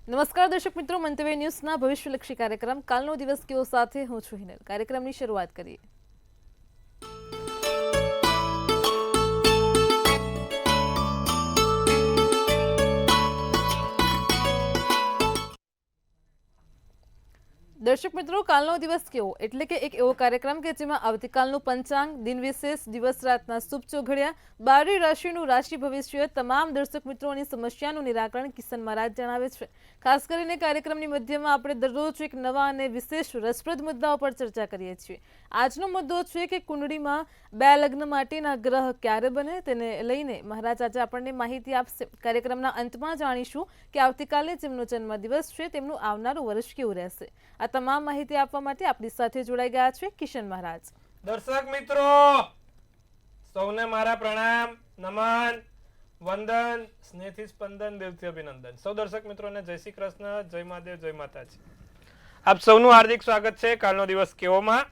નમસ્કાર દર્શક મિત્રો, મંતવ્ય ન્યૂઝના ભવિષ્યલક્ષી કાર્યક્રમ કાલનો દિવસ કેવો સાથે હું છું હિનલ. કાર્યક્રમની શરૂઆત કરીએ. દર્શક મિત્રો, કાલનો દિવસ કેવો એટલે કે એક એવો કાર્યક્રમ કે જેમાં આવતીકાલનું પંચાંગ, દિન વિશેષ, દિવસ રાતના શુભ ચોઘડિયા, 12 રાશિનું રાશિ ભવિષ્ય, તમામ દર્શક મિત્રોની સમસ્યાનું નિરાકરણ કિશન મહારાજ જણાવે છે. ખાસ કરીને કાર્યક્રમની મધ્યમાં આપણે દરરોજ એક નવા અને વિશેષ રસપ્રદ મુદ્દાઓ પર ચર્ચા કરીએ છીએ. આજનો મુદ્દો છે કે કુંડળીમાં બે લગ્ન માટેના ગ્રહ ક્યારે બને, તેને લઈને મહારાજ આજે આપણને માહિતી આપશે. કાર્યક્રમના અંતમાં જાણીશું કે આવતીકાલે જેમનો જન્મદિવસ છે તેમનું આવનારું વર્ષ કેવું રહેશે. આ તમામ માહિતી આપવા માટે આપણી સાથે જોડાઈ ગયા છે કિશન મહારાજ. દર્શક મિત્રો સૌને મારા પ્રણામ, નમન, વંદન, સ્નેહથી સ્પંદન, દેવથી અભિનંદન. સૌ દર્શક મિત્રોને જય શ્રી કૃષ્ણ, જય મહાદેવ, જય માતાજી. આપ સૌનું હાર્દિક સ્વાગત છે કાલનો દિવસ કેવોમાં.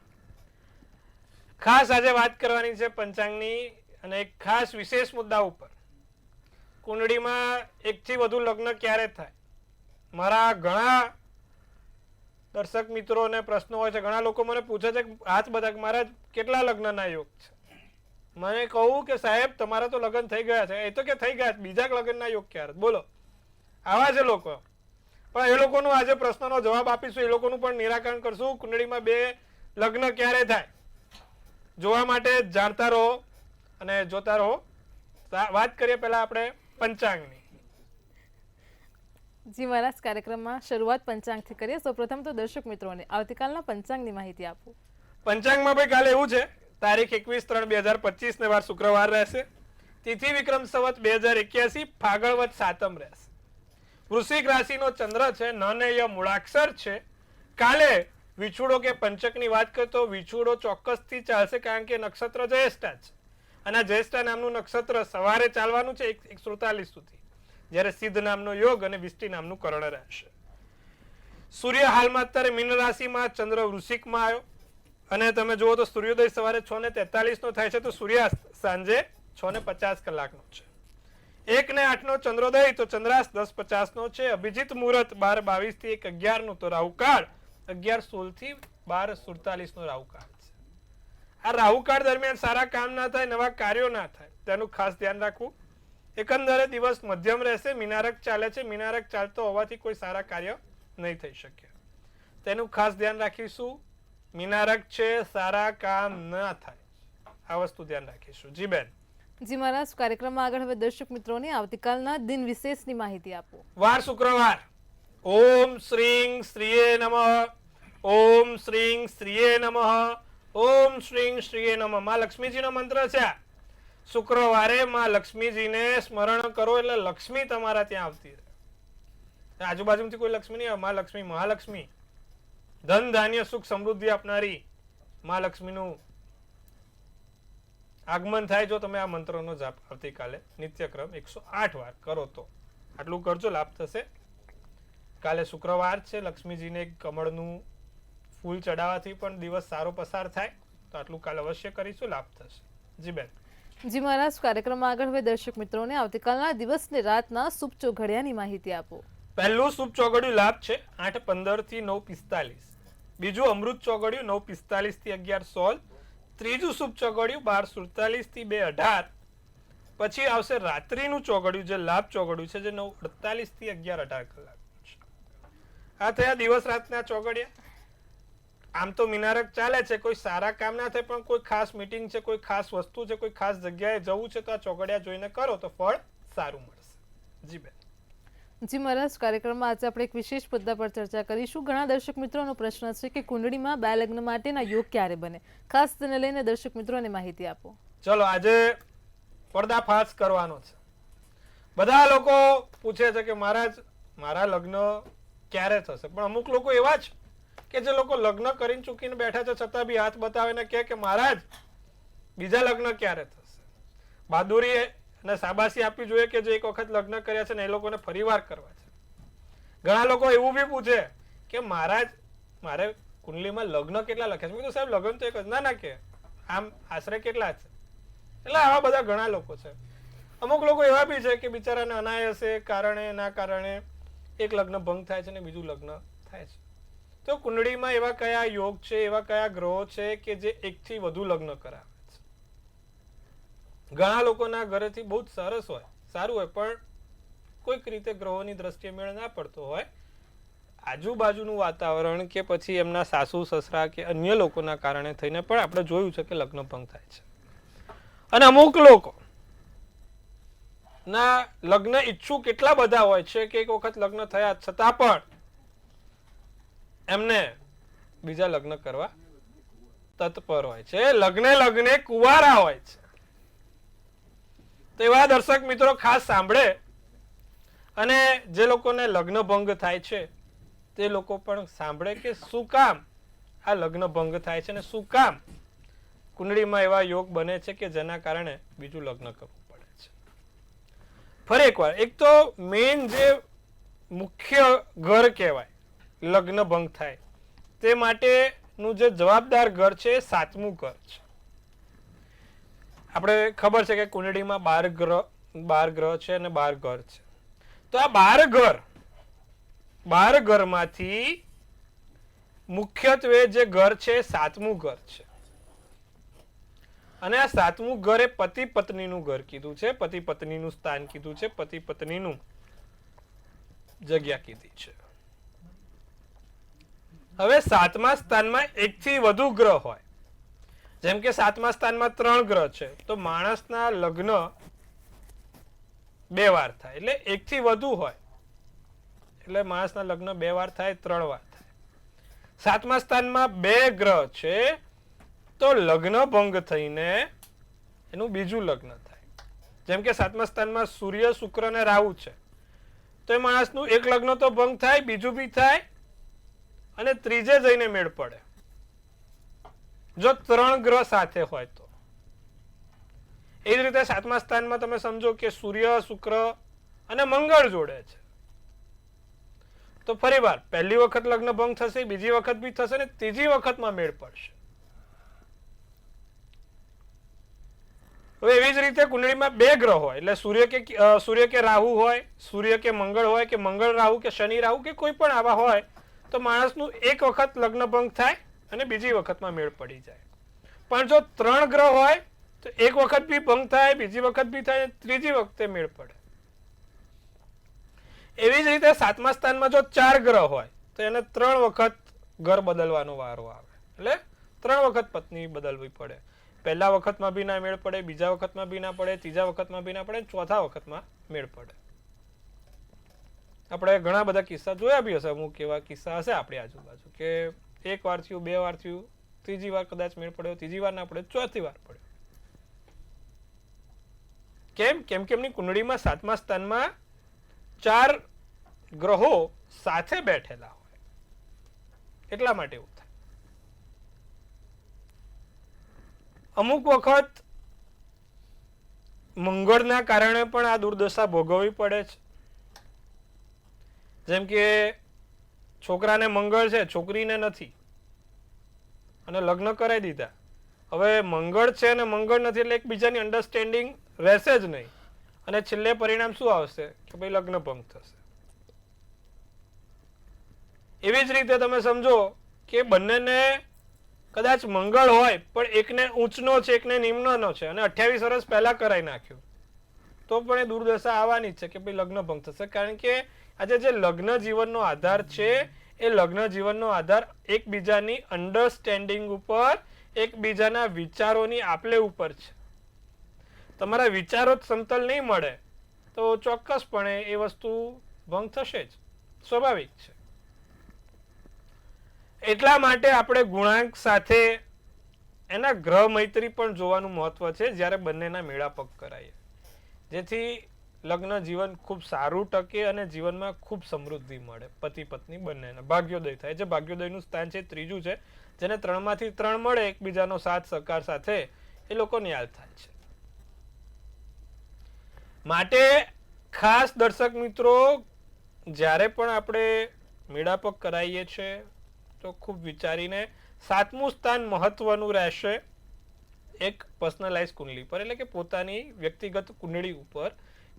ખાસ આજે વાત કરવાની છે પંચાંગની અને એક ખાસ વિશેષ મુદ્દા ઉપર. કુંડળીમાં એકથી વધુ લગ્ન ક્યારે થાય? મારા ઘણા દર્શક મિત્રોને પ્રશ્નો હોય છે. ઘણા લોકો મને પૂછે છે હાથ બધા મારા કેટલા લગ્નના યોગ છે. મને કહું કે સાહેબ તમારા તો લગ્ન થઈ ગયા છે. એ તો કે થઈ ગયા, બીજા લગ્નના યોગ ક્યારે? બોલો, આવા છે લોકો. પણ એ લોકોનું આજે પ્રશ્નનો જવાબ આપીશું, એ લોકોનું પણ નિરાકરણ કરશું. કુંડળીમાં બે લગ્ન ક્યારે થાય જોવા માટે જાણતા રહો અને જોતા રહો. વાત કરીએ પહેલા આપણે પંચાંગની. જી મહારાજ, કાર્યક્રમમાં શરૂઆત પંચાંગથી કરીએ. સૌપ્રથમ તો દર્શક મિત્રોને આવતીકાલના પંચાંગની માહિતી આપો. પંચાંગમાં ભાઈ કાલે એવું છે, તારીખ 21/3/2025 ને વાર શુક્રવાર રહેશે. તિથિ વિક્રમ સંવત 2081, ફાગણ વદ સાતમ રહેશે. વૃશ્ચિક રાશિનો ચંદ્ર છે, નનય મૂળાક્ષર છે. કાલે વિછુડો કે પંચકની વાત કરતો વિછુડો ચોક્કસથી ચાલશે, કારણ કે નક્ષત્ર જ્યેષ્ઠા છે અને જ્યેષ્ઠા નામનું નક્ષત્ર સવારે ચાલવાનું છે 1:43 સુધી, જ્યારે સિદ્ધ નામનો યોગ અને વિષ્ટિ નામનું કરણ રહેશે. સૂર્ય હાલમાં અત્યારે મીન રાશિમાં, ચંદ્ર વૃશ્ચિકમાં આવ્યો અને તમે જુઓ તો સૂર્યોદય સવારે 6:43 નો થાય છે, તો સૂર્યાસ્ત સાંજે 6:50 કલાકનો છે. 1:08 નો ચંદ્રોદય, તો ચંદ્રાસ્ત 10:50 નો છે. અભિજીત મુહૂર્ત 12:22 થી 1:11 નો, તો રાહુકાળ 11:16 થી 12:47 નો રાહુકાળ છે. આ રાહુકાળ દરમિયાન સારા કામ ના થાય, નવા કાર્યો ના થાય, તેનું ખાસ ધ્યાન રાખવું. એકંદરે દિવસ મધ્યમ રહેશે. મીનારક ચાલે છે, મીનારક ચાલતો હોવાથી કોઈ સારા કાર્ય નહીં થઈ શકે, તેનું ખાસ ધ્યાન રાખીશું. મીનારક છે, સારા કામ ન થાય, આ વસ્તુ ધ્યાન રાખીશું. જી બેન. જી મહારાજ, કાર્યક્રમમાં આગળ હવે દર્શક મિત્રોને આવતીકાલના દિન વિશેષની માહિતી આપો. વાર શુક્રવાર. ઓમ શ્રીં શ્રીયે નમઃ, ઓમ શ્રીં શ્રીયે નમઃ, ઓમ શ્રીં શ્રીયે નમઃ. માં લક્ષ્મીજીનો મંત્ર છે. શુક્રવારે માં લક્ષ્મીજીને સ્મરણ કરો એટલે લક્ષ્મી તમારા ત્યાં આવતી રહે. આજુબાજુથી કોઈ લક્ષ્મી નહીં, માં લક્ષ્મી, મહાલક્ષ્મી, ધન ધાન્ય સુખ સમૃદ્ધિ આપનારી માં લક્ષ્મીનું આગમન થાય જો તમે આ મંત્રનો જાપ આવતીકાલે નિત્યક્રમ 108 વાર કરો તો. આટલું કરજો, લાભ થશે. કાલે શુક્રવાર છે, લક્ષ્મીજીને કમળનું ફૂલ ચડાવવાથી પણ દિવસ સારો પસાર થાય, તો આટલું કાલે અવશ્ય કરીશું, લાભ થશે. જી બેન. જી મહારાજ, કાર્યક્રમમાં આગળ હવે દર્શક મિત્રોને આવતીકાલના દિવસને રાતના શુભ ચોઘડિયાની માહિતી આપો. પહેલું શુભ ચોઘડિયું લાભ છે 8:15 થી 9:45. બીજું અમૃત ચોઘડિયું 9:45 થી 11:16. ત્રીજું શુભ ચોઘડિયું 12:47 થી 2:18. પછી આવશે રાત્રિનું ચોઘડિયું, જે લાભ ચોઘડિયું છે, જે 9:48 થી 11:18 કલાક. આ થયા દિવસ રાતના ચોઘડિયા. આમ તો મીનારક ચાલે છે, કોઈ સારા કામ ના થાય, પણ કોઈ ખાસ મીટિંગ છે, કોઈ ખાસ વસ્તુ છે, કોઈ ખાસ જગ્યાએ જવું છે, તો આ ચોઘડિયા જોઈને કરો તો ફળ સારું મળશે. જી બેન. જી મહારાજ, કાર્યક્રમમાં આજે આપણે એક વિશેષ મુદ્દા પર ચર્ચા કરીશું. ઘણા દર્શક મિત્રોનો પ્રશ્ન છે કે કુંડળીમાં બે લગ્ન માટેના યોગ ક્યારે બને. ખાસ તેને લઈને દર્શક મિત્રોને માહિતી આપો. ચલો, આજે પર્દાફાશ કરવાનો છે. બધા લોકો પૂછે છે કે મહારાજ મારા લગ્ન ક્યારે થશે, પણ અમુક લોકો એવા છે કે જે લોકો લગ્ન કરીને ચૂકીને બેઠા છે, છતાં બી હાથ બતાવીને કે મહારાજ બીજા લગ્ન ક્યારે થશે. બહાદુરી અને શાબાશી આપવી જોઈએ કે જે એક વખત લગ્ન કર્યા છે ને એ લોકોને ફરીવાર કરવા છે. ઘણા લોકો એવું બી પૂછે કે મહારાજ મારે કુંડલીમાં લગ્ન કેટલા લખ્યા છે. મેં કીધું સાહેબ લગ્ન તો એક જ. ના કે આમ આશરે કેટલા છે. એટલે આવા બધા ઘણા લોકો છે. અમુક લોકો એવા બી છે કે બિચારાને અનાયસે કારણે ના કારણે એક લગ્ન ભંગ થાય છે અને બીજું લગ્ન થાય છે. તો કુંડળીમાં એવા કયા યોગ છે, એવા કયા ગ્રહો છે કે જે એકથી વધુ લગ્ન કરાવે છે? ઘણા લોકોના ઘરેથી બહુ જ સરસ હોય, સારું હોય, પણ કોઈક રીતે ગ્રહોની દ્રષ્ટિએ મેળ ના પડતો હોય, આજુબાજુનું વાતાવરણ કે પછી એમના સાસુ સસરા કે અન્ય લોકોના કારણે થઈને પણ આપણે જોયું છે કે લગ્ન ભંગ થાય છે. અને અમુક લોકો ના લગ્ન ઈચ્છુક કેટલા બધા હોય છે કે એક વખત લગ્ન થયા છતાં પણ એમને બીજા લગ્ન કરવા તત્પર હોય છે, લગ્ને કુંવારા હોય છે. તો એવા દર્શક મિત્રો ખાસ સાંભળે, અને જે લોકોને લગ્ન ભંગ થાય છે તે લોકો પણ સાંભળે કે શું કામ આ લગ્ન ભંગ થાય છે અને શું કામ કુંડળીમાં એવા યોગ બને છે કે જેના કારણે બીજું લગ્ન કરવું પડે છે. ફરી એકવાર, એક તો મેઇન જે મુખ્ય ઘર કહેવાય લગ્ન ભંગ થાય તે માટેનું જે જવાબદાર ઘર છે એ 7મું ઘર છે. આપણે ખબર છે કે કુંડળીમાં 12 ગ્રહ છે અને 12 ઘર છે. તો આ 12 ઘરમાંથી મુખ્યત્વે જે ઘર છે 7મું ઘર છે. અને આ 7મું ઘર એ પતિ પત્નીનું ઘર કીધું છે, પતિ પત્નીનું સ્થાન કીધું છે, પતિ પત્નીનું જગ્યા કીધી છે. હવે 7મા સ્થાનમાં એકથી વધુ ગ્રહ હોય, જેમ કે 7મા સ્થાનમાં 3 ગ્રહ છે, તો માણસના લગ્ન 2 વાર થાય, એટલે એકથી વધુ હોય એટલે માણસના લગ્ન 2 વાર થાય, 3 વાર થાય. 7મા સ્થાનમાં 2 ગ્રહ છે તો લગ્ન ભંગ થઈને એનું બીજું લગ્ન થાય. જેમ કે 7મા સ્થાનમાં સૂર્ય, શુક્ર અને રાહુ છે, તો એ માણસનું એક લગ્ન તો ભંગ થાય, બીજું બી થાય અને ત્રીજે જઈને મેળ પડે જો 3 ગ્રહ સાથે હોય તો. એ જ રીતે 7મા સ્થાનમાં તમે સમજો કે સૂર્ય, શુક્ર અને મંગળ જોડે છે, તો ફરી વાર પહેલી વખત લગ્ન ભંગ થશે, બીજી વખત બી થશે ને ત્રીજી વખતમાં મેળ પડશે. હવે એવી જ રીતે કુંડળીમાં 2 ગ્રહ હોય, એટલે સૂર્ય કે રાહુ હોય, સૂર્ય કે મંગળ રાહુ કે શનિ રાહુ કે કોઈ પણ આવા હોય, તો માણસનું એક વખત લગ્ન ભંગ થાય અને બીજી વખતમાં મેળ પડી જાય. પણ જો 3 ગ્રહ હોય તો એક વખત બી ભંગ થાય, બીજી વખત બી થાય, ત્રીજી વખતે મેળ પડે. એવી જ રીતે 7મા સ્થાનમાં જો 4 ગ્રહ હોય તો એને 3 વખત ઘર બદલવાનો વારો આવે, એટલે 3 વખત પત્ની બદલવી પડે. પહેલા વખતમાં બી ના મેળ પડે, બીજા વખતમાં બી ના પડે, ત્રીજા વખતમાં બી ના પડે, ચોથા વખતમાં મેળ પડે. આપણે ઘણા બધા કિસ્સા જોયા બી હશે, અમુક એવા કિસ્સા હશે આપણી આજુબાજુ કે 1 વાર થયું, 2 વાર થયું, ત્રીજી વાર કદાચ મેળ પડ્યો, ત્રીજી વાર ના પડે, ચોથી વાર પડ્યો. કેમ કે એમની કુંડળીમાં 7મા સ્થાનમાં 4 ગ્રહો સાથે બેઠેલા હોય, એટલા માટે એવું થાય. અમુક વખત મંગળના કારણે પણ આ દુર્દશા ભોગવવી પડે છે. જેમ કે છોકરાને મંગળ છે, છોકરીને નથી, અને લગ્ન કરાવી દીધા. હવે મંગળ છે અને મંગળ નથી એટલે એકબીજાની અન્ડરસ્ટેન્ડિંગ રહેશે જ નહીં, અને છેલ્લે પરિણામ શું આવશે કે ભાઈ લગ્ન ભંગ થશે. એવી જ રીતે તમે સમજો કે બંનેને કદાચ મંગળ હોય પણ એકને ઉચ્ચનો છે, એકને નિમ્નનો છે, અને 28 વર્ષ પહેલા કરાવી નાખ્યું, તો પણ એ દુર્દશા આવવાની છે કે ભાઈ લગ્ન ભંગ થશે. કારણ કે આજે જે લગ્ન જીવનનો આધાર છે એ લગ્ન જીવનનો આધાર એકબીજાની અન્ડરસ્ટેન્ડિંગ ઉપર, એકબીજાના વિચારોની આપલે ઉપર છે. તમારા વિચારો જ સમતલ નહીં મળે તો ચોક્કસપણે એ વસ્તુ ભંગ થશે જ, સ્વાભાવિક છે. એટલા માટે આપણે ગુણાંક સાથે એના ગ્રહ મૈત્રી પણ જોવાનું મહત્વ છે જ્યારે બંનેના મેળાપગ કરાય, જેથી લગ્ન જીવન ખૂબ સારું ટકે અને જીવનમાં ખૂબ સમૃદ્ધિ મળે. પતિ પત્ની બંનેના ભાગ્યોદય થાય. જે ભાગ્યોદયનું સ્થાન છે 3જું છે, જેને 3માંથી 3 મળે એકબીજાનો સાથ સહકાર સાથે, એ લોકો ન્યાલ થાય છે. માટે ખાસ દર્શક મિત્રો, જ્યારે પણ આપણે મેળાપગ કરાવીએ છીએ તો ખૂબ વિચારીને. 7મું સ્થાન મહત્વનું રહેશે એક પર્સનલાઇઝ કુંડલી પર, એટલે કે પોતાની વ્યક્તિગત કુંડળી ઉપર,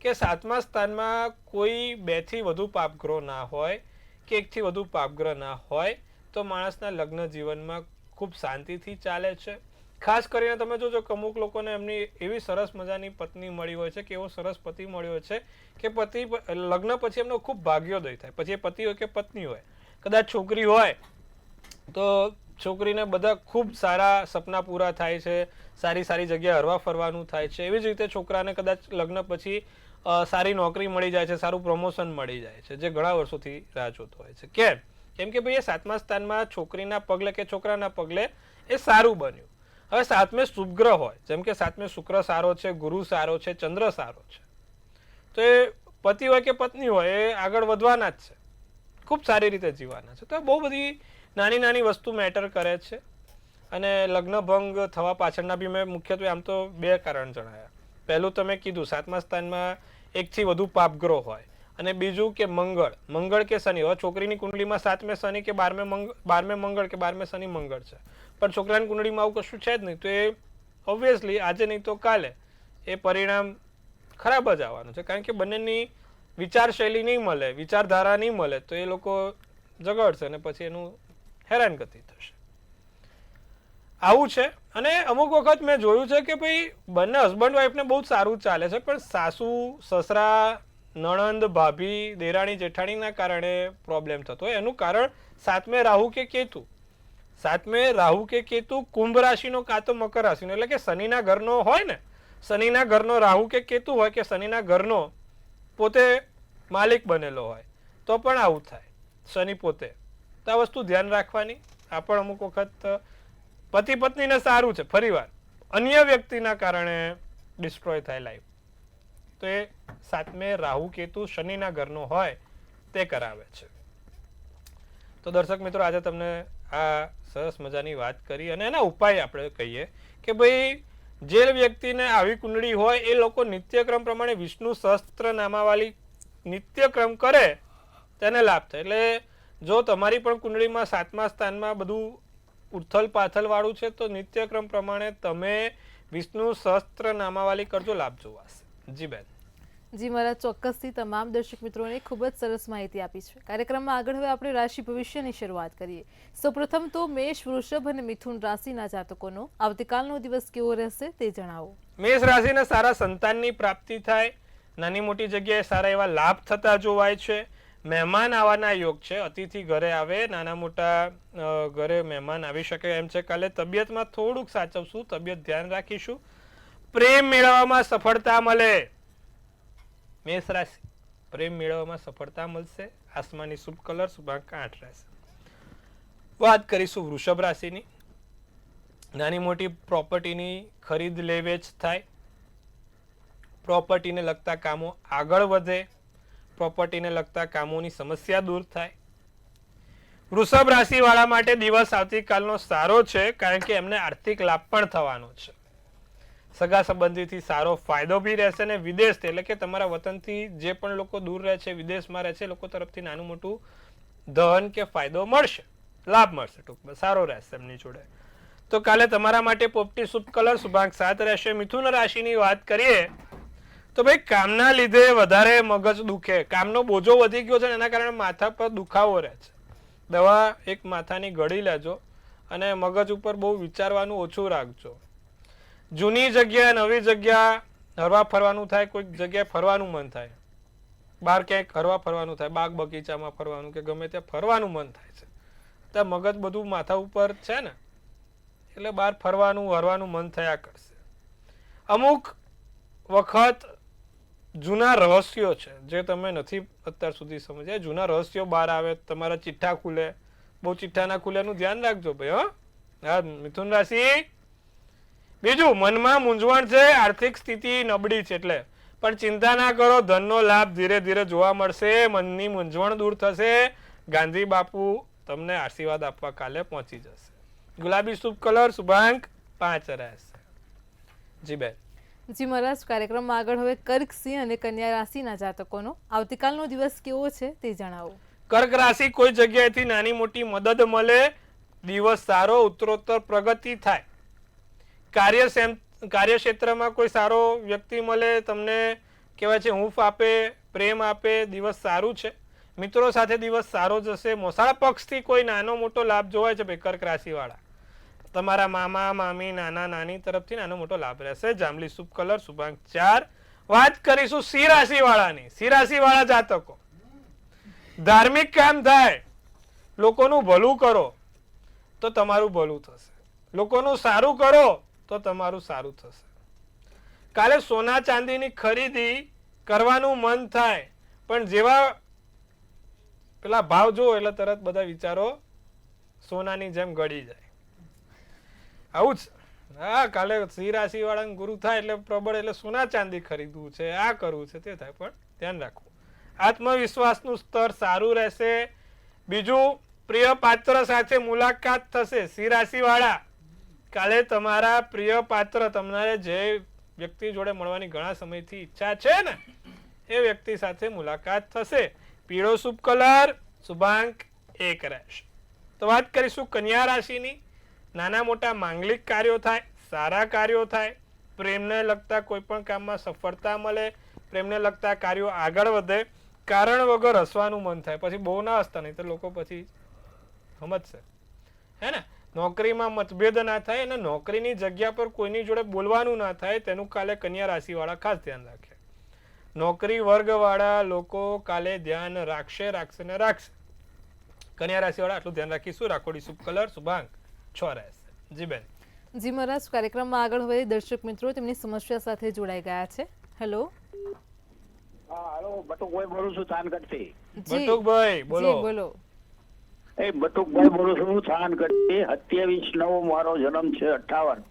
કે 7મા સ્થાનમાં કોઈ 2 થી વધુ પાપગ્રહો ના હોય કે 1 થી વધુ પાપગ્રહ ના હોય તો માણસના લગ્ન જીવનમાં ખૂબ શાંતિથી ચાલે છે. ખાસ કરીને તમે જોજો કે અમુક લોકોને એમની એવી સરસ મજાની પત્ની મળી હોય છે કે એવો સરસ પતિ મળ્યો છે કે પતિ લગ્ન પછી એમનો ખૂબ ભાગ્યોદય થાય. પછી એ પતિ હોય કે પત્ની હોય, કદાચ છોકરી હોય તો છોકરીને બધા ખૂબ સારા સપના પૂરા થાય છે, સારી સારી જગ્યાએ હરવા ફરવાનું થાય છે. એવી જ રીતે છોકરાને કદાચ લગ્ન પછી સારી નોકરી મળી જાય છે, સારું પ્રમોશન મળી જાય છે, જે ઘણા વર્ષોથી રાહ જોતો હોય છે. કેમ કે ભાઈ એ 7મા સ્થાનમાં છોકરીના પગલે કે છોકરાના પગલે એ સારું બન્યું. હવે 7મે શુભ ગ્રહ હોય, જેમ કે 7મે શુક્ર સારો છે, ગુરુ સારો છે, ચંદ્ર સારો છે, તો એ પતિ હોય કે પત્ની હોય એ આગળ વધવાના જ છે, ખૂબ સારી રીતે જીવવાના છે. તો બહુ બધી નાની નાની વસ્તુ મેટર કરે છે. અને લગ્ન ભંગ થવા પાછળના બી મેં મુખ્યત્વે આમ તો 2 કારણ જણાવ્યા. પહેલું તમે કીધું 7મા સ્થાનમાં 1 થી વધુ પાપગ્રહ હોય, અને બીજું કે મંગળ કે શનિ. હવે છોકરીની કુંડલીમાં 7મે શનિ કે 12મે મંગળ કે 12મે શનિ મંગળ છે, પણ છોકરાની કુંડળીમાં આવું કશું છે જ નહીં, તો એ ઓબ્વિયસલી આજે નહીં તો કાલે એ પરિણામ ખરાબ જ આવવાનું છે. કારણ કે બંનેની વિચારશૈલી નહીં મળે, વિચારધારા નહીં મળે, તો એ લોકો ઝઘડશે અને પછી એનું હેરાનગતિ થશે. આવું છે. અને અમુક વખત મેં જોયું છે કે ભાઈ બંને હસબન્ડ વાઈફને બહુ સારું ચાલે છે, પણ સાસુ સસરા નણંદ ભાભી દેરાણી જેઠાણીના કારણે પ્રોબ્લેમ થતો હોય. એનું કારણ 7મે રાહુ કે કેતુ. 7મે રાહુ કે કેતુ કુંભ રાશિનો કાં તો મકર રાશિનો, એટલે કે શનિના ઘરનો હોય ને, શનિના ઘરનો રાહુ કે કેતુ હોય કે શનિના ઘરનો પોતે માલિક બનેલો હોય તો પણ આવું થાય, શનિ પોતે. તો આ વસ્તુ ધ્યાન રાખવાની. આ પણ અમુક વખત પતિ પત્નીને સારું છે, ફરીવાર અન્ય વ્યક્તિના કારણે ડિસ્ટ્રોય થાય લાઈફ, તો એ 7મે રાહુ કેતુ શનિના ઘરનો હોય તે કરાવે છે. તો દર્શક મિત્રો, આજે તમને આ સરસ મજાની વાત કરી અને એના ઉપાય આપણે કહીએ કે ભાઈ જે વ્યક્તિને આવી કુંડળી હોય એ લોકો નિત્યક્રમ પ્રમાણે વિષ્ણુ સહસ્ત્ર નામાવાળી નિત્યક્રમ કરે તેને લાભ થાય. એટલે જો તમારી પણ કુંડળીમાં 7મા સ્થાનમાં બધું ઉથલ પાથલ વાળું છે તો નિત્યક્રમ પ્રમાણે તમે વિષ્ણુ સહસ્ત્ર નામાવાળી કરજો, લાભ જોવાશે. જી બેન. જી મારા ચોક્કસથી તમામ દર્શક મિત્રોને ખૂબ જ સરસ માહિતી આપી છે. કાર્યક્રમમાં આગળ હવે આપણે રાશિ ભવિષ્યની શરૂઆત કરીએ. સૌપ્રથમ તો મેષ, વૃષભ અને મિથુન રાશિના જાતકોનો આવતીકાલનો દિવસ કેવો રહેશે તે જણાવો. મેષ રાશિને સારા સંતાનની પ્રાપ્તિ થાય, નાની મોટી જગ્યાએ સારા એવા લાભ થતા જોવાય છે. મહેમાન આવવાના યોગ છે, અતિથિ ઘરે આવે, નાના મોટા ઘરે મહેમાન આવી શકે એમ છે. કાલે તબિયતમાં થોડુંક સાચવશું, તબિયત ધ્યાન રાખીશું. પ્રેમ મેળવવામાં સફળતા મળે. મેષ રાશિ, પ્રેમ મેળવવામાં સફળતા મળશે. આસમાની શુભ કલર શુભાંક 8 રહેશે. વાત કરીશું વૃષભ રાશિની. નાની મોટી પ્રોપર્ટીની ખરીદ લે વેચ થાય, પ્રોપર્ટીને લગતા કામો આગળ વધે, પ્રોપર્ટીને લગતા કામોની સમસ્યા દૂર થાય. વૃષભ રાશિ વાળા માટે દિવસ આવતીકાલનો સારો છે, કારણ કે એમને આર્થિક લાભ પણ થવાનો છે. સગા સંબંધીથી સારો ફાયદો બી રહેશે ને વિદેશથી, એટલે કે તમારા વતનથી જે પણ લોકો દૂર રહે છે, વિદેશમાં રહે છે, લોકો તરફથી નાનું મોટું ધન કે ફાયદો મળશે, લાભ મળશે, ટૂંકમાં સારો રહેશે એમની જોડે. તો કાલે તમારા માટે પોપટી શુભ કલર શુભાંક 7 રહેશે. મિથુન રાશિની વાત કરીએ તો ભાઈ કામના લીધે વધારે મગજ દુખે, કામનો બોજો વધી ગયો છે ને એના કારણે માથા પર દુખાવો રહે છે. દવા એક માથાની ગળી લેજો અને મગજ ઉપર બહુ વિચારવાનું ઓછું રાખજો. જૂની જગ્યા નવી જગ્યા હરવા ફરવાનું થાય, કોઈક જગ્યાએ ફરવાનું મન થાય, બહાર ક્યાંક હરવા ફરવાનું થાય, બાગ બગીચામાં ફરવાનું કે ગમે ત્યાં ફરવાનું મન થાય છે. ત્યાં મગજ બધું માથા ઉપર છે ને, એટલે બહાર ફરવાનું હરવાનું મન થયા કરશે. અમુક વખત જૂના રહસ્યો છે જે તમે નથી અત્યાર સુધી સમજ્યા, જૂના રહસ્યો બહાર આવે, તમારા ચિઠ્ઠા ખુલે, બહુ ચિઠ્ઠા ના ખુલે એનું ધ્યાન રાખજો ભાઈ. હા મિથુન રાશિ. બીજું, મનમાં મૂંઝવણ છે, આર્થિક સ્થિતિ નબળી છે, એટલે પણ ચિંતા ના કરો, ધનનો લાભ ધીરે ધીરે જોવા મળશે, મનની મૂંઝવણ દૂર થશે. ગાંધી બાપુ તમને આશીર્વાદ આપવા કાલે પહોંચી જશે. ગુલાબી શુભ કલર શુભાંક 5 રહેશે. જી બેન. જી મહારાજ, કાર્યક્રમમાં આગળ હવે કર્ક, સિંહ અને કન્યા રાશિના જાતકોનો આવતીકાલનો દિવસ કેવો છે તે જણાવો. કર્ક રાશિ, કોઈ જગ્યાએથી નાની મોટી મદદ મળે, દિવસ સારો, ઉત્તરોત્તર પ્રગતિ થાય. કાર્યક્ષેત્રમાં કોઈ સારો વ્યક્તિ મળે તમને કહેવાય છે હૂંફ આપે, પ્રેમ આપે, દિવસ સારું છે, મિત્રો સાથે દિવસ સારો જશે. મોસાળ પક્ષથી કોઈ નાનો મોટો લાભ જોવાય છે ભાઈ કર્ક રાશિવાળા, તમારા મામા મામી નાના નાની તરફથી નાનો મોટો લાભ રહેશે. જાંબલી શુભ કલર, શુભાંક 4. વાત કરીશું સિંહ રાશિવાળાની. સિંહ રાશિવાળા જાતકો, ધાર્મિક કામ થાય, લોકોનું ભલું કરો તો તમારું ભલું થશે, લોકોનું સારું કરો તો તમારું સારું થશે. કાલે સોના ચાંદીની ખરીદી કરવાનું મન થાય, પણ જેવા પેલા ભાવ જો એટલે તરત બધા વિચારો સોનાની જેમ ગળી જાય. આવું જ હા, કાલે સિંહ રાશિ વાળાને ગુરુ થાય એટલે પ્રબળ, એટલે સોના ચાંદી ખરીદવું છે, આ કરવું છે, તે થાય, પણ ધ્યાન રાખવું. આત્મવિશ્વાસનું સ્તર સારું રહેશે. બીજું, પ્રિય પાત્ર સાથે મુલાકાત થશે. સિંહ રાશિ વાળા, કાલે તમારા પ્રિય પાત્ર, તમારે જે વ્યક્તિ જોડે મળવાની ઘણા સમયથી ઈચ્છા છે ને, એ વ્યક્તિ સાથે મુલાકાત થશે. પીળો શુભ કલર, શુભાંક 1 રહેશે. તો વાત કરીશું કન્યા રાશિની. નાના મોટા માંગલિક કાર્યો થાય, સારા કાર્યો થાય, પ્રેમને લગતા કોઈ પણ કામમાં સફળતા મળે, પ્રેમને લગતા કાર્યો આગળ વધે, કારણ વગર હસવાનું મન થાય. પછી બહુ ના હસતા, નહીં તો લોકો પછી સમજશે, હે ને. નોકરીમાં મતભેદ ના થાય અને નોકરીની જગ્યા પર કોઈની જોડે બોલવાનું ના થાય, તેનું કાલે કન્યા રાશિ વાળા ખાસ ધ્યાન રાખે. નોકરી વર્ગ વાળા લોકો કાલે ધ્યાન રાખશે ને રાખશે. કન્યા રાશિ વાળા આટલું ધ્યાન રાખીશું. રાખોડી શુભ કલર, શુભાંક 6 રહેશે. જી બેન. જી મહારાજ, કાર્યક્રમમાં આગળ વધે દર્શક મિત્રો તેમની સમસ્યા સાથે જોડાઈ ગયા છે. હેલો. હા, હેલો, બટુકભાઈ બોલું છું થાનગઢથી. બટુકભાઈ બોલો. જી બોલો. એ બટુકભાઈ બોલું છું થાનગઢથી. 27/9 મારો જન્મ છે. 58.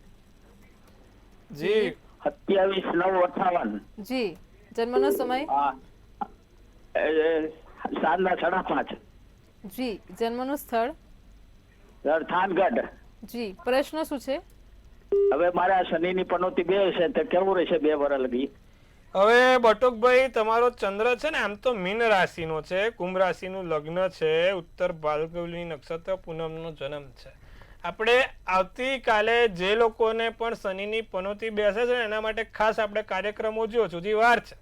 જી. 27/9/58. જી. જન્મનો સમય? હા, સાંજના 5:30. જી. જન્મનું સ્થળ? થાનગઢ. જી. પ્રશ્ન શું છે? હવે મારા શનિની પનોતી 2 છે, તો કેવું રહેશે 2 વર્ષ લગી? હવે બટુકભાઈ, તમારો ચંદ્ર છે ને આમ તો મીન રાશિનો છે, કુંભ રાશિનું લગ્ન છે, ઉત્તર ભાલ્ગવી નક્ષત્ર, પૂનમનો જન્મ છે. આપણે આવતીકાલે જે લોકોને પણ શનિની પનોતી બેસે છે એના માટે ખાસ આપણે કાર્યક્રમો જો સુધી વાર છે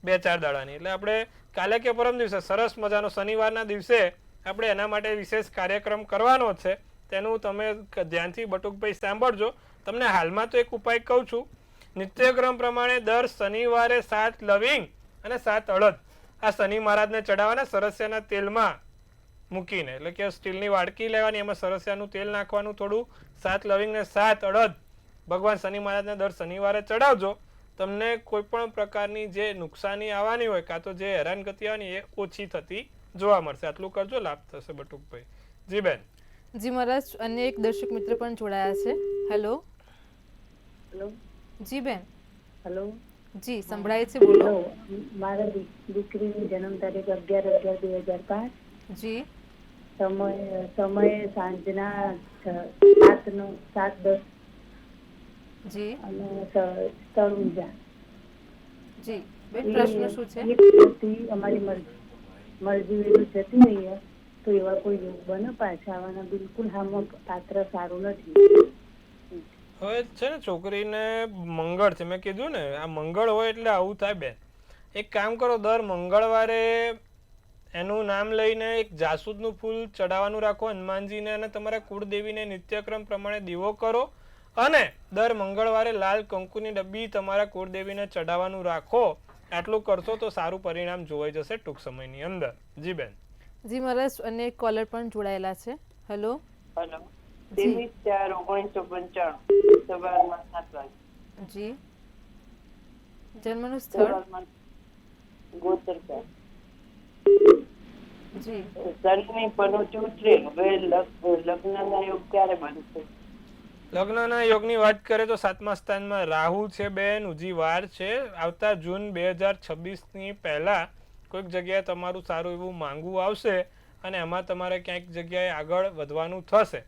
2-4 દાડાની, એટલે આપણે કાલે કે પરમ દિવસે સરસ મજાનો શનિવારના દિવસે આપણે એના માટે વિશેષ કાર્યક્રમ કરવાનો છે. તેનું તમે ધ્યાનથી બટુકભાઈ સાંભળજો. તમને હાલમાં તો એક ઉપાય કહું છું. નિત્યક્રમ પ્રમાણે દર શનિવારે 7 લવિંગ અને 7 અડદ આ શનિ મહારાજને ચડાવવાના સરસ્યાના તેલમાં મૂકીને, એટલે કે સ્ટીલની વાડકી લેવાની, એમાં સરસ્યાનું તેલ નાખવાનું થોડું, 7 લવિંગ ને 7 અડદ ભગવાન શનિ મહારાજને દર શનિવારે ચડાવજો. તમને કોઈ પણ પ્રકારની જે નુકસાની આવવાની હોય, કાં તો જે હેરાનગતિ આવવાની, એ ઓછી થતી જોવા મળશે. આટલું કરજો, લાભ થશે બટુકભાઈ. જી બેન. જી મહારાજ, અન્ય એક દર્શક મિત્ર પણ જોડાયા છે. હેલો. હેલો. જી બેન. હેલો. જી, સંભળાય છે, બોલો. મારા દીકરીની જન્મ તારીખ 11/11/2005. જી. સમય સાંજના 7:10. જી. અને સ્થળ ઊંઝા. જી બેન, પ્રશ્ન શું છે? અમારી મરજી વિરુદ્ધ જતી રહીએ તો એવા કોઈ યોગ બને પાછા આવવાના? બિલકુલ હામાં પાત્ર સારું નથી. હવે છે ને છોકરીને મંગળ છે, મેં કીધું ને આ મંગળ હોય એટલે આવું થાય બેન. એક કામ કરો, દર મંગળવારે એનું નામ લઈને એક જાસૂદનું ફૂલ ચડાવવાનું રાખો હનુમાનજીને, અને તમારા કુળદેવીને નિત્યક્રમ પ્રમાણે દીવો કરો, અને દર મંગળવારે લાલ કંકુની ડબ્બી તમારા કુળદેવીને ચડાવવાનું રાખો. આટલું કરશો તો સારું પરિણામ જોવાઈ જશે ટૂંક સમયની અંદર. જી બેન. જી મહારાજ, અન્ય એક કોલર પણ જોડાયેલા છે. હેલો. હેલો. 23/4/1995 સવારમાં 7 વાગે. જી. જન્મનું સ્થળ? ગોતરકા. જી. શનિની પનોતી ઉતરે, હવે લગ્નના યોગ ક્યારે બનશે? લગ્નના યોગની વાત કરીએ તો 7મા સ્થાનમાં રાહુ છે બેન, ઉજી વાર છે. આવતા જૂન 2026ની પહેલા કોઈક જગ્યાએ તમારું સારું એવું માંગવું આવશે, અને એમાં તમારે ક્યાંક જગ્યાએ આગળ વધવાનું થશે.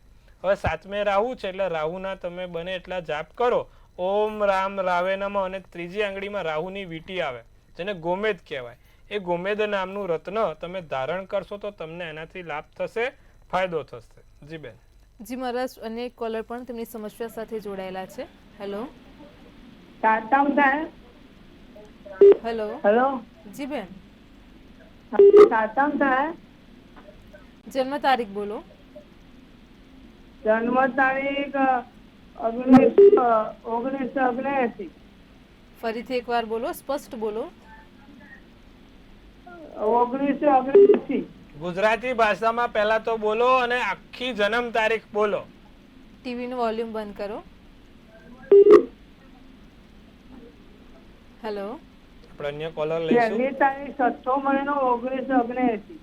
હવે 7મે રાહુ છે, એટલે રાહુના તમે બને એટલા જાપ કરો. ઓમ રામ રાવે નમઃ, અને ત્રીજી આંગળીમાં રાહુની વીંટી આવે, જેને ગોમેદ કહેવાય. એ ગોમેદ નામનું રત્ન તમે ધારણ કરશો તો તમને એનાથી લાભ થશે, ફાયદો થશે. જી બેન. જી મહારાજ, અન્ય એક કોલર પણ તેમની સમસ્યા સાથે જોડાયેલા છે. હેલો. હેલો હેલો જી બેન, સાતમ થાય. જન્મ તારીખ બોલો. જન્મ તારીખ 1979. ફરીથી એકવાર બોલો, સ્પષ્ટ બોલો. 1979. ગુજરાતી ભાષામાં પહેલા તો બોલો અને આખી જન્મ તારીખ બોલો. ટીવીનું વોલ્યુમ બંધ કરો. હેલો આપણે અન્ય કોલર લઈશું. પહેલી તારીખ 6 મહિનો 1979.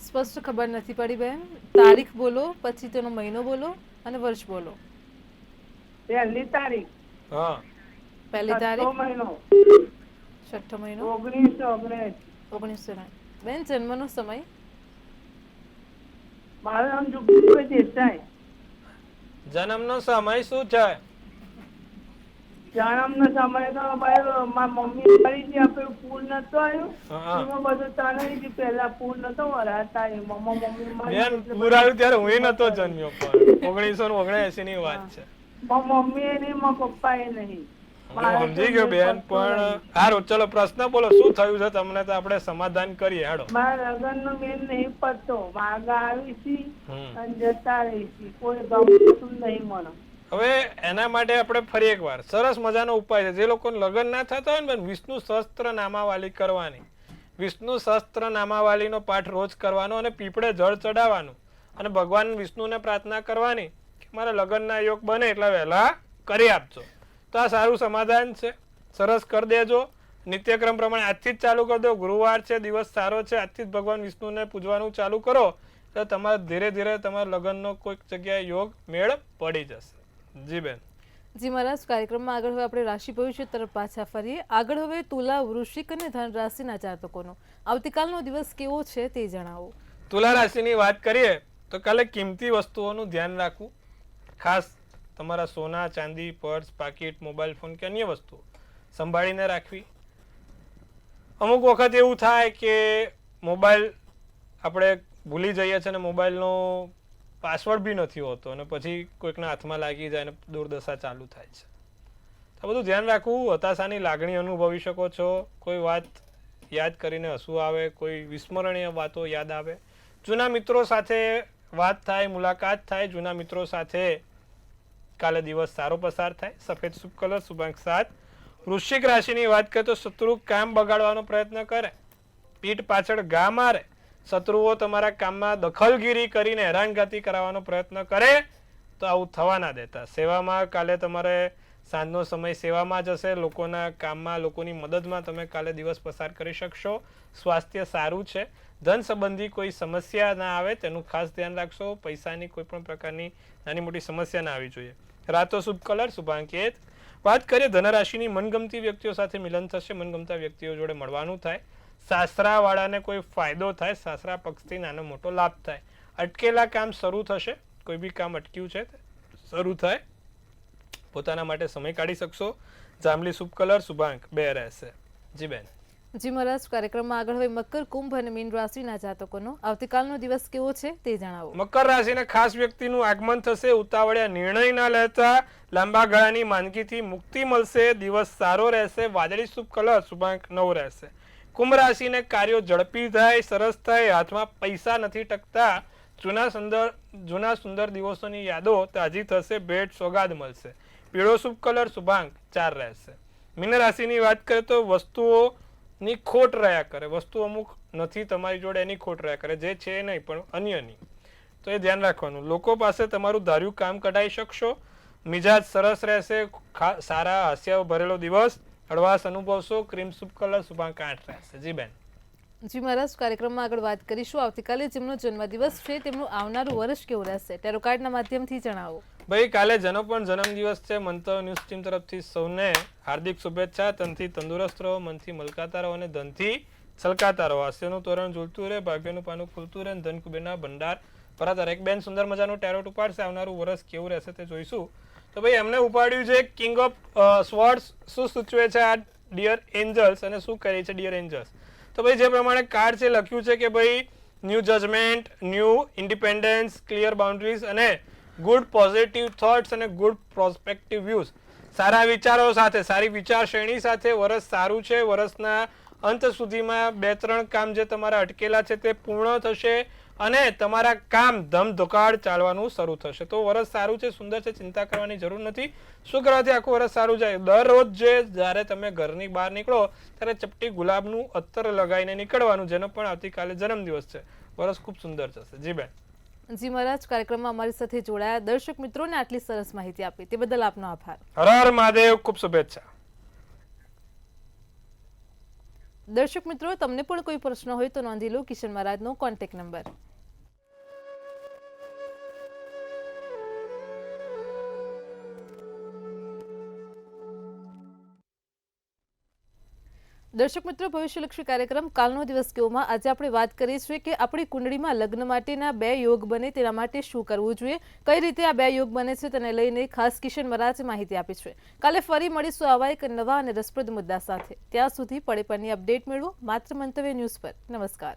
સ્પષ્ટ ખબર નથી પડી બેન. તારીખ બોલો, પછી તેનો મહિનો બોલો અને વર્ષ બોલો. પહેલી તારીખ હા, પહેલી 6 તારીખ મહિનો 6ઠ્ઠો મહિનો 1979. 1990. બેન જન્મનો સમય? મારું નામ જુગભાઈ દેસાઈ. જન્મનો સમય શું છે? જન્મનો સમય તો ભાઈ મારી મમ્મી કરી હતી, આપણે પૂર નતો આવ્યો હા. એમાં બધું ચાલે છે. પેલા પૂર નતો વરાતા મમ્મી બેન પૂર આવ્યું ત્યારે હું નતો જન્મ્યો, પણ 1979 ની વાત છે. મમ્મી નહીં, મારા પપ્પા એ નહીં. હું સમજી ગયો બેન, પણ હારું ચલો પ્રશ્ન બોલો, શું થયું છે તમને તો આપણે સમાધાન કરીએ. હેડો. મારા લગ્ન નો મેન નહીં પતો, માગા આવી છે હમ. અને જતા રહી છે, કોઈ ગમતું નહીં મને. હવે એના માટે આપણે ફરી એકવાર સરસ મજાનો ઉપાય છે. જે લોકોને લગ્ન ના થતા હોય ને બેન, વિષ્ણુ સહસ્ત્ર નામાવાલી કરવાની. વિષ્ણુ સહસ્ત્ર નામાવાલીનો પાઠ રોજ કરવાનો અને પીપળે જળ ચડાવવાનું અને ભગવાન વિષ્ણુને પ્રાર્થના કરવાની કે મારા લગ્નના યોગ બને એટલા વહેલા કરી આપજો. તો આ સારું સમાધાન છે, સરસ કરી દેજો. નિત્યક્રમ પ્રમાણે આજથી જ ચાલુ કરી દો. ગુરુવાર છે, દિવસ સારો છે, આજથી જ ભગવાન વિષ્ણુને પૂજવાનું ચાલુ કરો એટલે તમારે ધીરે ધીરે તમારા લગ્નનો કોઈક જગ્યાએ યોગ મેળ પડી જશે. જી બેન. જી મહારાજ, કાર્યક્રમમાં આગળ હવે આપણે રાશિ ભવિષ્ય તરફ પાછા ફરીએ. આગળ હવે તુલા, વૃશ્ચિક અને ધન રાશિના જાતકોનો આવતીકાલનો દિવસ કેવો છે તે જણાવો. તુલા રાશિની વાત કરીએ તો કાલે કિંમતી વસ્તુઓનું ધ્યાન રાખવું. ખાસ તમારા સોના, ચાંદી, પર્સ, પાકીટ, મોબાઈલ ફોન કે અન્ય વસ્તુઓ સંભાળીને રાખવી. અમુક વખત એવું થાય કે મોબાઈલ આપણે ભૂલી જઈએ છીએ અને મોબાઈલનો પાસવર્ડ બી નથી હોતો અને પછી કોઈકના હાથમાં લાગી જાય અને દુર્દશા ચાલુ થાય છે. આ બધું ધ્યાન રાખવું. હતાશાની લાગણી અનુભવી શકો છો. કોઈ વાત યાદ કરીને હસવું આવે, કોઈ વિસ્મરણીય વાતો યાદ આવે, જૂના મિત્રો સાથે વાત થાય, મુલાકાત થાય. જૂના મિત્રો સાથે કાલે દિવસ સારો પસાર થાય. સફેદ શુભ કલર, શુભાંક 7. વૃશ્ચિક રાશિની વાત કરીએ તો શત્રુ કામ બગાડવાનો પ્રયત્ન કરે, પીઠ પાછળ ઘા મારે, શત્રુઓ તમારા કામમાં દખલગીરી કરીને હેરાનગતિ કરાવવાનો પ્રયત્ન કરે તો આવું થવા ના દેતા. સેવામાં કાલે તમારે સાંજનો સમય સેવામાં જશે. લોકોના કામમાં, લોકોની મદદમાં તમે કાલે દિવસ પસાર કરી શકશો. સ્વાસ્થ્ય સારું છે. ધન સંબંધી કોઈ સમસ્યા ના આવે તેનું ખાસ ધ્યાન રાખશો. પૈસાની કોઈ પણ પ્રકારની નાની મોટી સમસ્યા ના આવી જોઈએ. રાતો શુભ કલર, શુભાંક 1. વાત કરીએ ધનરાશિની, મનગમતી વ્યક્તિઓ સાથે મિલન થશે. મનગમતા વ્યક્તિઓ જોડે મળવાનું થાય. સાસરાવાળાને કોઈ ફાયદો થાય. સાસરા પક્ષથી નાનો મોટો લાભ થાય. અટકેલા કામ શરૂ થશે. કોઈ બી કામ અટક્યું છે શરૂ થાય. પોતાના માટે સમય કાઢી શકશો. જાંબલી શુભ કલર, શુભાંક 2 રહેશે. જી બેન. જી મહારાજ, કાર્યક્રમમાં આગળ હવે મકર, કુંભ અને મીન રાશિના જાતકોનો આવતીકાલનો દિવસ કેવો છે તે જણાવો. મકર રાશિના ખાસ વ્યક્તિનું આગમન થશે. ઉતાવળિયા નિર્ણય ના લેતા. લાંબા ગાળાની માંદગીથી મુક્તિ મળશે. દિવસ સારો રહેશે. વાદળી શુભ કલર, શુભાંક 9 રહેશે. કુંભ રાશિને કાર્યો ઝડપી થાય, સરસ થાય. હાથમાં પૈસા નથી ટકતા. જૂના સુંદર દિવસોની યાદો તાજી થશે. ભેટ સોગાદ મળશે. પીળો શુભ કલર, શુભાંક 4 રહેશે. મીન રાશિની વાત કરીએ તો વસ્તુઓની ખોટ રહ્યા કરે. વસ્તુ અમુક નથી તમારી જોડે, એની ખોટ રહ્યા કરે. જે છે નહીં પણ અન્યની, તો એ ધ્યાન રાખવાનું. લોકો પાસે તમારું ધાર્યું કામ કઢાઈ શકશો. મિજાજ સરસ રહેશે. સારા હાસ્ય ભરેલો દિવસ. હળવાશ અનુભવશો. ક્રીમ શુભ કલર, શુભાંક 8 રહેશે. જી બેન. જી મહારાજ, કાર્યક્રમમાં આગળ વાત કરીશું. આવતીકાલે જેમનો જન્મદિવસ છે તેમનું આવનારું વર્ષ કેવું રહેશે ટેરો કાર્ડના માધ્યમથી જણાવો. ભાઈ કાલે જેનો પણ જન્મદિવસ છે, મંતવ્ય ન્યૂઝ ટીમ તરફથી સૌને હાર્દિક શુભેચ્છા. તનથી તંદુરસ્ત રહો, મનથી મલકાતા રહો અને ધનથી છલકાતા રહો. હાસ્યનું તોરણ ઝૂલતું રહે, ભાગ્યનું પાનું ખુલતું રહે, ધન કુબેરના ભંડાર ભરાતા રહે. એક બેન સુંદર મજાનું ટેરોટ ઉપાડશે. આવનારું વર્ષ કેવું રહેશે તે જોઈશું. તો ભાઈ એમને ઉપાડ્યું છે કિંગ ઓફ સ્વોર્ડ્સ. શું સૂચવે છે આ ડિયર એન્જલ્સ અને શું કરે છે ડિયર એન્જલ્સ? તો ભાઈ જે પ્રમાણે કાર્ડ છે લખ્યું છે કે ભાઈ new judgement, new independence, clear boundaries અને ગુડ પોઝિટિવ થોટ્સ અને ગુડ પ્રોસ્પેક્ટિવ વ્યૂઝ. સારા વિચારો સાથે, સારી વિચારશ્રેણી સાથે વર્ષ સારું છે. વર્ષના અંત સુધીમાં 2-3 કામ જે તમારા અટકેલા છે તે પૂર્ણ થશે અને તમારા કામ ધમધોકાળ ચાલવાનું શરૂ થશે. તો વર્ષ સારું છે, સુંદર છે, ચિંતા કરવાની જરૂર નથી. શું કરવાથી આખું વર્ષ સારું જાય? દરરોજ જ્યારે તમે ઘરની બહાર નીકળો ત્યારે ચપટી ગુલાબનું અત્તર લગાવીને નીકળવાનું, જેનો પણ આવતીકાલે જન્મદિવસ છે. વર્ષ ખૂબ સુંદર જશે. જી બેન. જી મહારાજ, કાર્યક્રમમાં અમારી સાથે જોડાયા દર્શક મિત્રોને આટલી સરસ માહિતી આપી તે બદલ આપનો આભાર. હર હર મહાદેવ. ખૂબ શુભેચ્છા. દર્શક મિત્રો, તમને પણ કોઈ પ્રશ્ન હોય તો નોંધી લો કિશન મહારાજનો કોન્ટેક્ટ નંબર. દર્શક મિત્રો, ભવિષ્યલક્ષી કાર્યક્રમ કાલનો દિવસ કેવોમાં આજે આપણે વાત કરીએ છીએ કે આપણી કુંડળીમાં લગ્ન માટેના 2 યોગ બને તેના માટે શું કરવું જોઈએ, કઈ રીતે આ 2 યોગ બને છે તેને લઈને ખાસ કિશન મહારાજે માહિતી આપી છે. કાલે ફરી મળીશું આવા એક નવા અને રસપ્રદ મુદ્દા સાથે. ત્યાં સુધી પડે પરની અપડેટ મેળવો માત્ર મંતવ્ય ન્યૂઝ પર. નમસ્કાર.